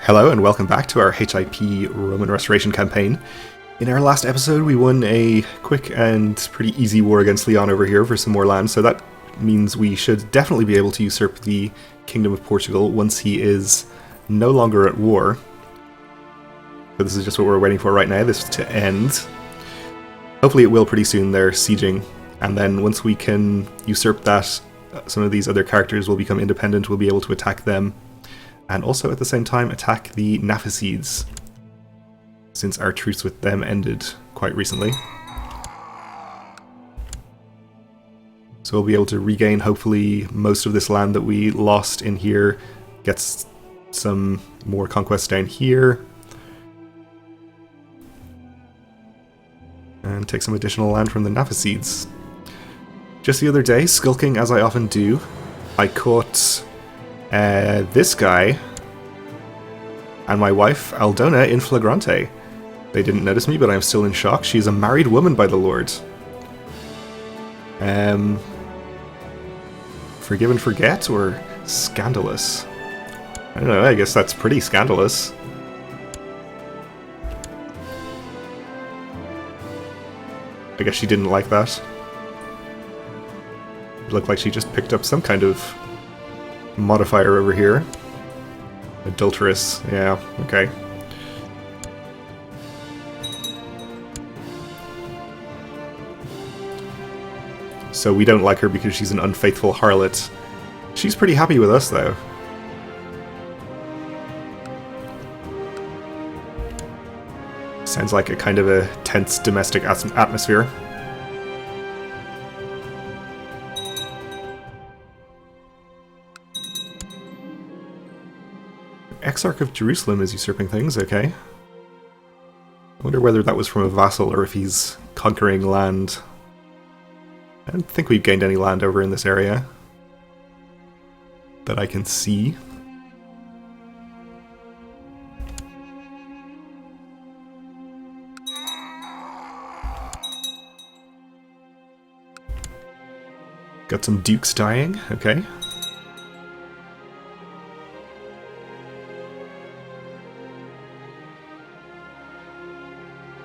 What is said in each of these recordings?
Hello and welcome back to our HIP Roman Restoration campaign. In our last episode we won a quick and pretty easy war against Leon over here for some more land, so that means we should definitely be able to usurp the Kingdom of Portugal once he is no longer at war. So this is just what we're waiting for right now, this to end. Hopefully it will pretty soon, they're sieging, and then once we can usurp that, some of these other characters will become independent, we'll be able to attack them. And also at the same time attack the Naphicides, since our truce with them ended quite recently. So we'll be able to regain hopefully most of this land that we lost in here, get some more conquests down here, and take some additional land from the Naphicides. Just the other day, skulking as I often do, I caught this guy and my wife, Aldona, in flagrante. They didn't notice me, but I'm still in shock. She's a married woman, by the Lord. Forgive and forget, or scandalous? I don't know, I guess that's pretty scandalous. I guess she didn't like that. It looked like she just picked up some kind of modifier over here. Adulterous, yeah, okay. So we don't like her because she's an unfaithful harlot. She's pretty happy with us, though. Sounds like a kind of a tense domestic atmosphere. Exarch of Jerusalem is usurping things, okay. I wonder whether that was from a vassal or if he's conquering land. I don't think we've gained any land over in this area that I can see. Got some dukes dying, okay.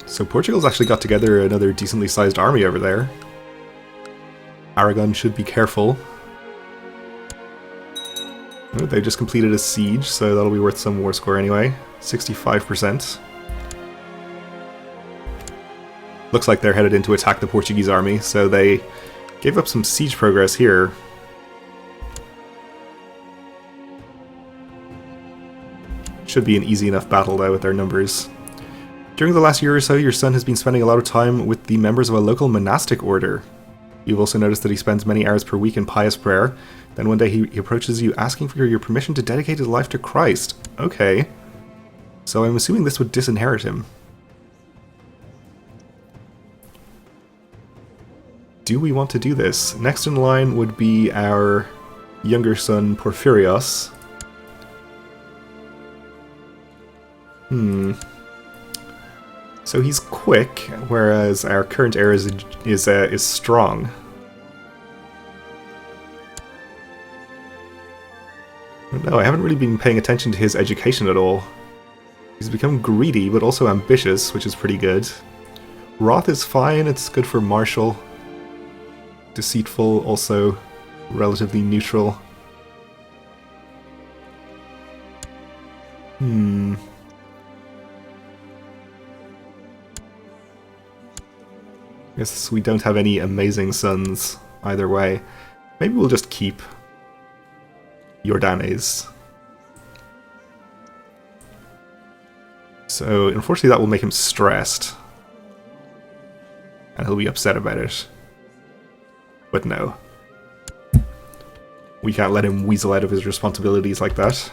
So Portugal's actually got together another decently sized army over there. Aragon should be careful. Oh, they just completed a siege, so that'll be worth some war score anyway. 65%. Looks like they're headed in to attack the Portuguese army, so they gave up some siege progress here. Should be an easy enough battle though with their numbers. During the last year or so, your son has been spending a lot of time with the members of a local monastic order. You've also noticed that he spends many hours per week in pious prayer. Then one day he approaches you asking for your permission to dedicate his life to Christ. Okay. So I'm assuming this would disinherit him. Do we want to do this? Next in line would be our younger son, Porphyrios. So he's quick, whereas our current heir is strong. No, I haven't really been paying attention to his education at all. He's become greedy, but also ambitious, which is pretty good. Wrath is fine, it's good for martial. Deceitful, also relatively neutral. Guess we don't have any amazing sons either way. Maybe we'll just keep Jordanes. So unfortunately that will make him stressed. And he'll be upset about it. But no. We can't let him weasel out of his responsibilities like that.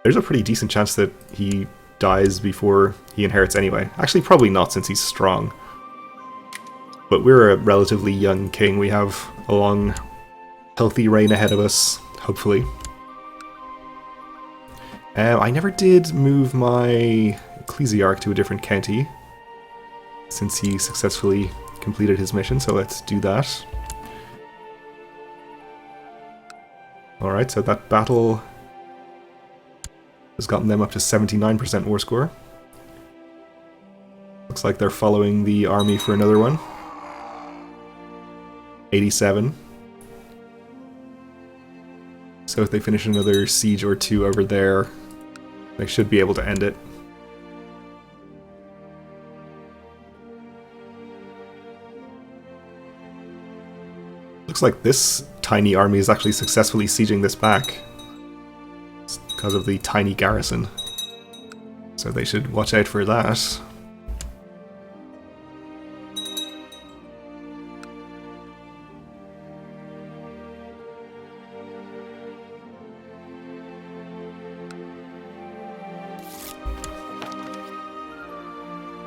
There's a pretty decent chance that he dies before he inherits anyway. Actually, probably not since he's strong. But we're a relatively young king. We have a long, healthy reign ahead of us, hopefully. I never did move my ecclesiarch to a different county since he successfully completed his mission, so let's do that. Alright, so that battle has gotten them up to 79% war score. Looks like they're following the army for another one. 87. So if they finish another siege or two over there, they should be able to end it. Looks like this tiny army is actually successfully sieging this back. It's because of the tiny garrison. So they should watch out for that.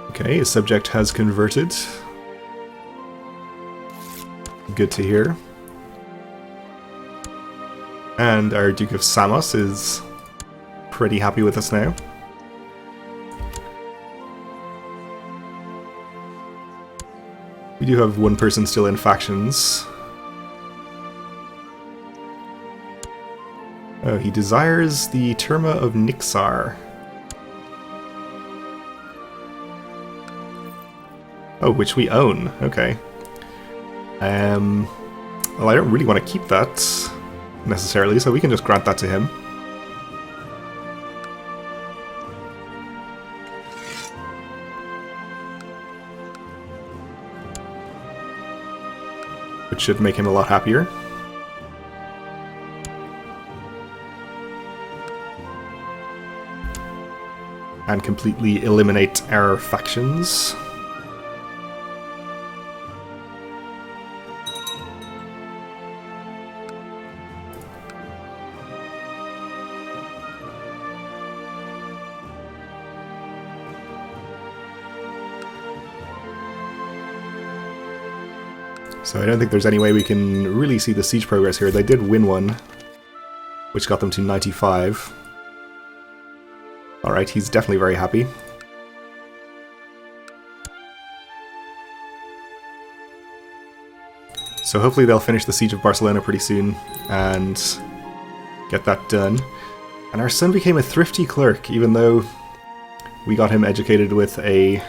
Okay, a subject has converted. Good to hear. And our Duke of Samos is pretty happy with us now. We do have one person still in factions. Oh, he desires the Terma of Nixar. Oh, which we own. Okay. Well, I don't really want to keep that necessarily, so we can just grant that to him. Which should make him a lot happier. And completely eliminate our factions. So I don't think there's any way we can really see the siege progress here. They did win one, which got them to 95. Alright, he's definitely very happy. So hopefully they'll finish the siege of Barcelona pretty soon and get that done. And our son became a thrifty clerk, even though we got him educated with a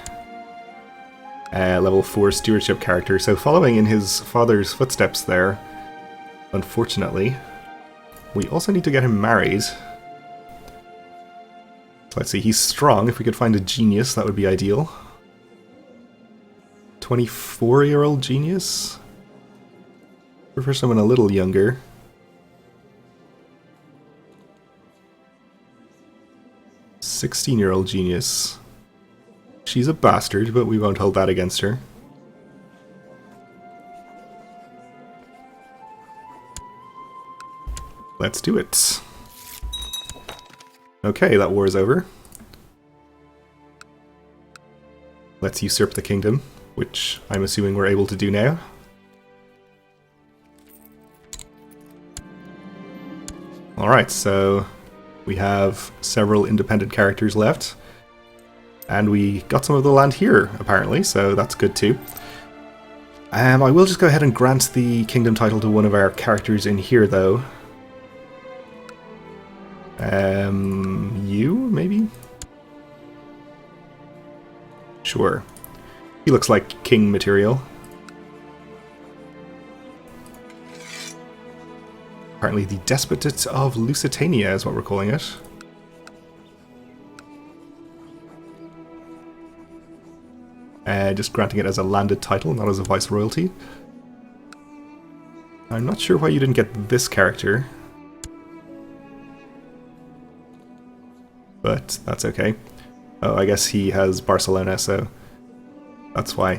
level 4 stewardship character, so following in his father's footsteps there, unfortunately. We also need to get him married. So let's see, he's strong. If we could find a genius, that would be ideal. 24-year-old genius? Prefer someone a little younger. "16-year-old genius. She's a bastard, but we won't hold that against her." Let's do it. Okay, that war is over. Let's usurp the kingdom, which I'm assuming we're able to do now. Alright, so we have several independent characters left. And we got some of the land here, apparently, so that's good too. I will just go ahead and grant the kingdom title to one of our characters in here, though. You, maybe? Sure. He looks like king material. Apparently the Despotate of Lusitania is what we're calling it. Just granting it as a landed title, not as a viceroyalty. I'm not sure why you didn't get this character. But that's okay. Oh, I guess he has Barcelona, so that's why.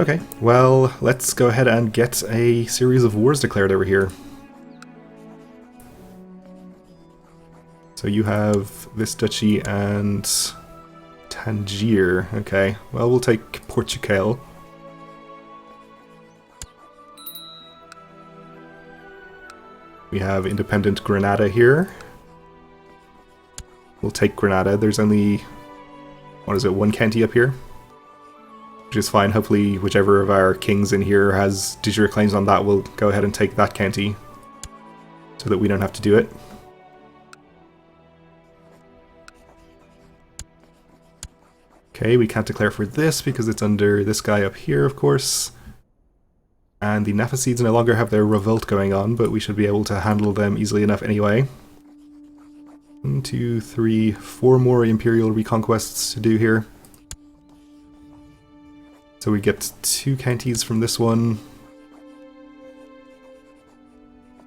Okay, well, let's go ahead and get a series of wars declared over here. So you have this duchy and Tangier. Okay, well, we'll take Portugal. We have independent Granada here. We'll take Granada. There's only, what is it, one county up here? Which is fine. Hopefully whichever of our kings in here has de jure claims on that, we'll go ahead and take that county. so that we don't have to do it. Okay, we can't declare for this because it's under this guy up here, of course. And the Naphasids no longer have their revolt going on, but we should be able to handle them easily enough anyway. 1, 2, 3, 4 more Imperial reconquests to do here. So we get 2 counties from this one.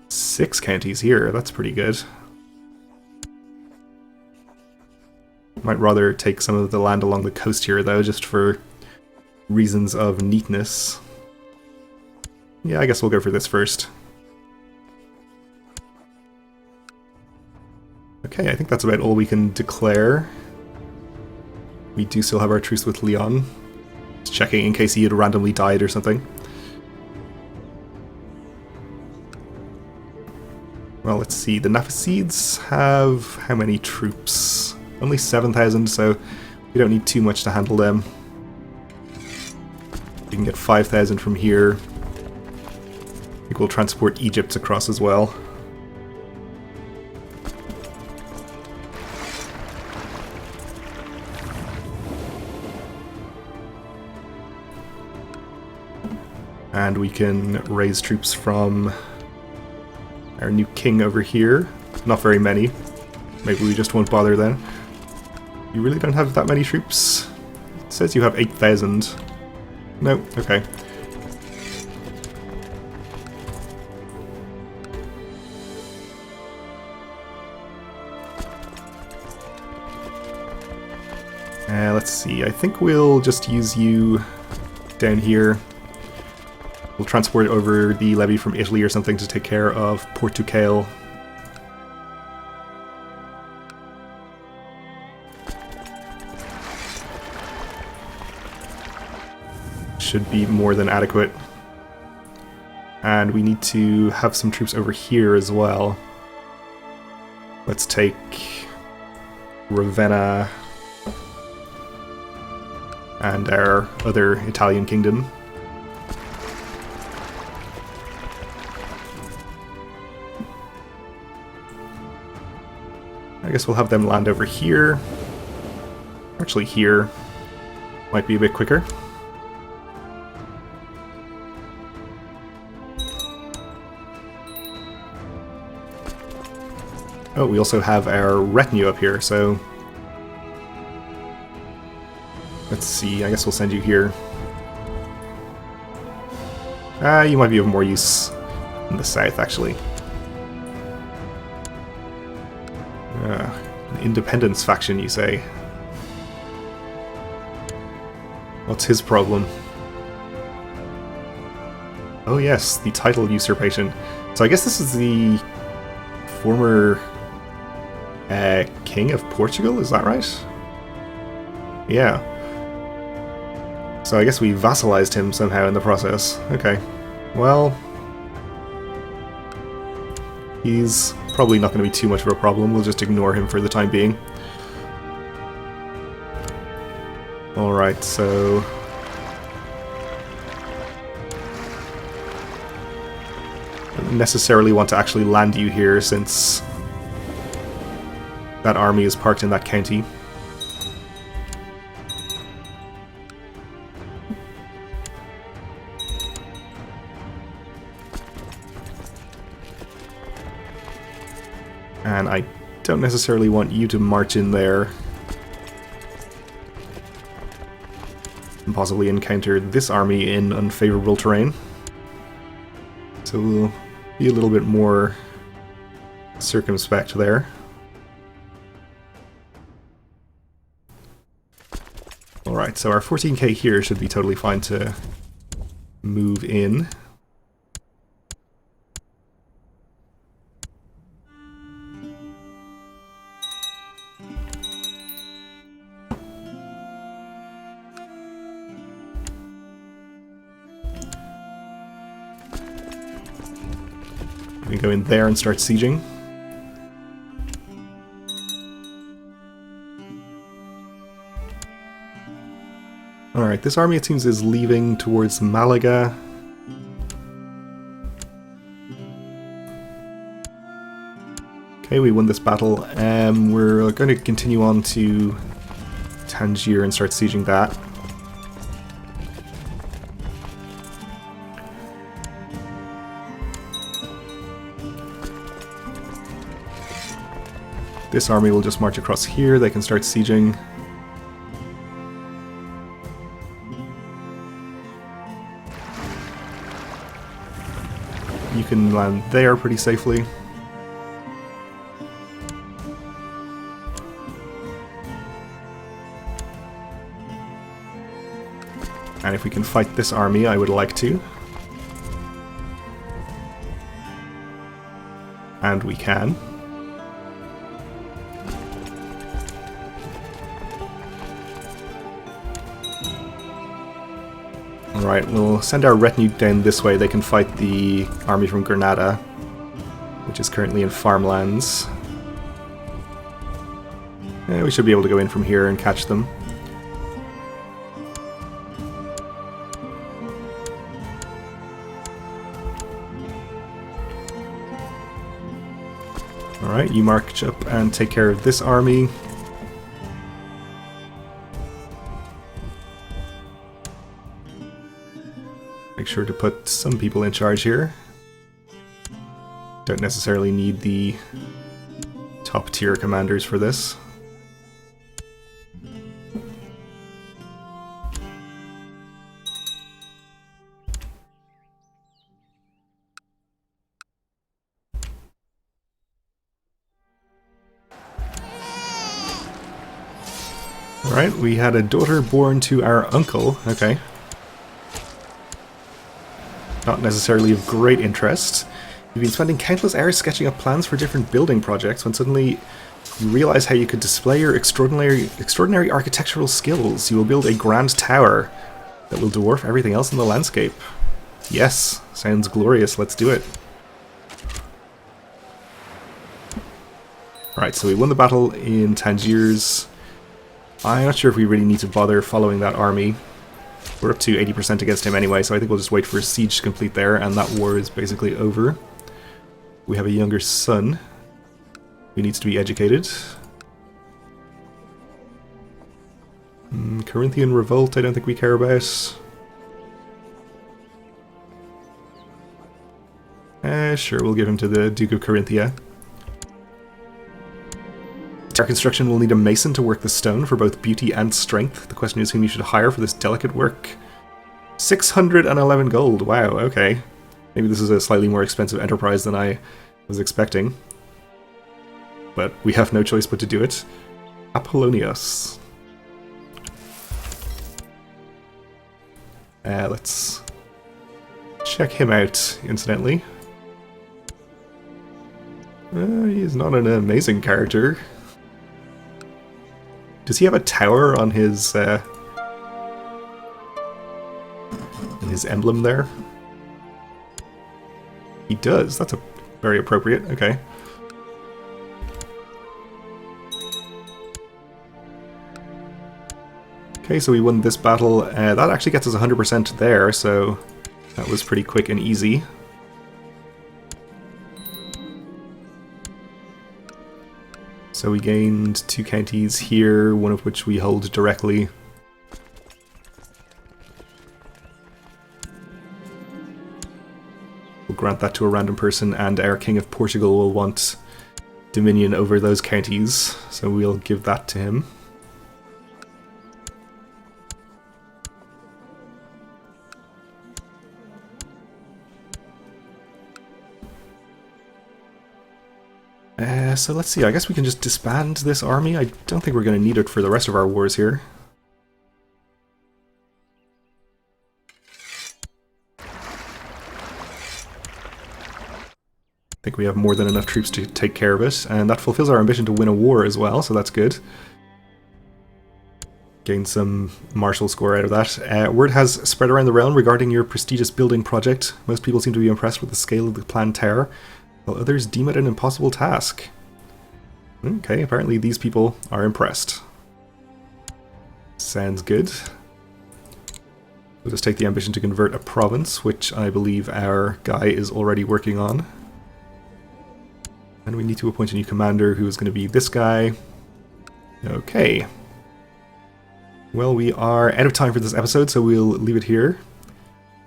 6 counties here, that's pretty good. Might rather take some of the land along the coast here though, just for reasons of neatness. Yeah, I guess we'll go for this first. Okay, I think that's about all we can declare. We do still have our truce with Leon. Just checking in case he had randomly died or something. Well, let's see. The Naphasids have how many troops? Only 7,000, so we don't need too much to handle them. We can get 5,000 from here. I think we'll transport Egypt across as well. And we can raise troops from our new king over here. Not very many. Maybe we just won't bother then. You really don't have that many troops? It says you have 8,000. No, okay. Let's see, I think we'll just use you down here. We'll transport over the levy from Italy or something to take care of Portugal. Should be more than adequate. And we need to have some troops over here as well. Let's take Ravenna and our other Italian kingdom. I guess we'll have them land over here. Actually here. Might be a bit quicker. Oh, we also have our retinue up here, so... Let's see, I guess we'll send you here. You might be of more use in the south, actually. An independence faction, you say? What's his problem? Oh yes, the title usurpation. So I guess this is the former king of Portugal, is that right? Yeah. So I guess we vassalized him somehow in the process. Okay. Well, he's probably not going to be too much of a problem. We'll just ignore him for the time being. Alright, so... don't necessarily want to actually land you here since that army is parked in that county. And I don't necessarily want you to march in there and possibly encounter this army in unfavorable terrain. So we'll be a little bit more circumspect there. Alright, so our 14k here should be totally fine to move in. We can go in there and start sieging. Alright, this army it seems is leaving towards Malaga. Okay, we won this battle. We're going to continue on to Tangier and start sieging that. This army will just march across here, they can start sieging. You can land there pretty safely. And if we can fight this army, I would like to. And we can. Alright, we'll send our retinue down this way. They can fight the army from Granada, which is currently in farmlands. We should be able to go in from here and catch them. Alright, you march up and take care of this army. Make sure to put some people in charge here. Don't necessarily need the top tier commanders for this. Alright, we had a daughter born to our uncle. Okay. Not necessarily of great interest. You've been spending countless hours sketching up plans for different building projects when suddenly you realize how you could display your extraordinary architectural skills. You will build a grand tower that will dwarf everything else in the landscape. Yes, sounds glorious. Let's do it. Alright, so we won the battle in Tangiers. I'm not sure if we really need to bother following that army. We're up to 80% against him anyway, so I think we'll just wait for a siege to complete there, and that war is basically over. We have a younger son who needs to be educated. Corinthian Revolt, I don't think we care about. Sure, we'll give him to the Duke of Carinthia. Our construction will need a mason to work the stone for both beauty and strength. The question is whom you should hire for this delicate work. 611 gold, wow, okay. Maybe this is a slightly more expensive enterprise than I was expecting. But we have no choice but to do it. Apollonius. Let's check him out, incidentally. He's not an amazing character. Does he have a tower on his emblem there? He does. That's very appropriate. Okay. Okay, so we won this battle. That actually gets us 100% there, so that was pretty quick and easy. So we gained 2 counties here, one of which we hold directly. We'll grant that to a random person, and our King of Portugal will want dominion over those counties, so we'll give that to him. So let's see, I guess we can just disband this army. I don't think we're going to need it for the rest of our wars here. I think we have more than enough troops to take care of it, and that fulfills our ambition to win a war as well, so that's good. Gain some martial score out of that. Word has spread around the realm regarding your prestigious building project. Most people seem to be impressed with the scale of the planned tower, while others deem it an impossible task. Okay, apparently these people are impressed. Sounds good. We'll just take the ambition to convert a province, which I believe our guy is already working on. And we need to appoint a new commander who is going to be this guy. Okay. Well, we are out of time for this episode, so we'll leave it here.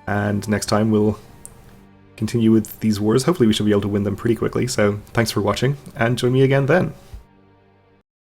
And next time we'll continue with these wars. Hopefully we should be able to win them pretty quickly, so thanks for watching, and join me again then.